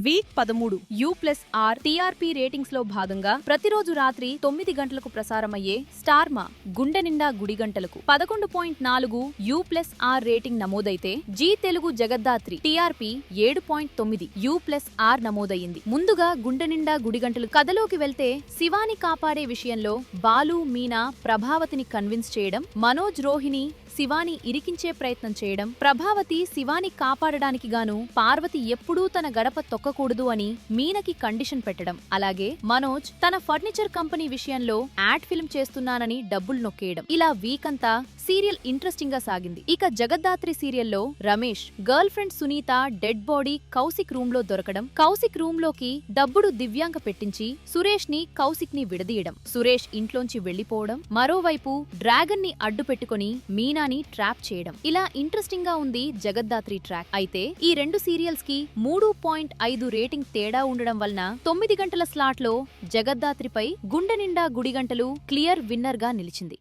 Week 13 U+R TRP ratings లో భాగంగా ప్రతిరోజు రాత్రి 9 గంటలకు ప్రసారమయ్యే స్టార్మా గుండె నిండా గుడిగంటలకు 11.4 U+R రేటింగ్ నమోదైతే జీ తెలుగు జగద్దాత్రి టీఆర్పీ 7.9 U+R నమోదయ్యింది. ముందుగా గుండె నిండా గుడిగంటలు కథలోకి వెళ్తే శివాని కాపాడే విషయంలో బాలు, మీనా ప్రభావతిని కన్విన్స్ చేయడం, మనోజ్, రోహిణి శివాని ఇరికించే ప్రయత్నం చేయడం, ప్రభావతి శివాని కాపాడడానికి గాను పార్వతి ఎప్పుడూ తన గడప తొక్కకూడదు అని మీనకి కండిషన్ పెట్టడం, అలాగే మనోజ్ తన ఫర్నిచర్ కంపెనీ విషయంలో యాడ్ ఫిల్మ్ చేస్తున్నానని డబ్బులు నొక్కేయడం. ఇలా వీక్ అంతా సీరియల్ ఇంట్రెస్టింగ్ గా సాగింది. ఇక జగద్దాత్రి సీరియల్లో Ramesh girlfriend Sunitha dead body Kaushik room లో దొరకడం, కౌశిక్ రూమ్ లోకి డబ్బుడు దివ్యాంక పెట్టించి సురేష్ ని కౌశిక్ ని విడదీయడం, సురేష్ ఇంట్లోంచి వెళ్లిపోవడం, మరోవైపు డ్రాగన్ ని అడ్డు పెట్టుకుని మీనా ట్రాప్ చేయడం. ఇలా ఇంట్రెస్టింగ్ గా ఉంది జగద్దాత్రి ట్రాక్. అయితే ఈ రెండు సీరియల్స్ కి 3.5 రేటింగ్ తేడా ఉండడం వలన 9 గంటల స్లాట్ లో జగద్దాత్రిపై గుండె నిండా గుడిగంటలు క్లియర్ విన్నర్ గా నిలిచింది.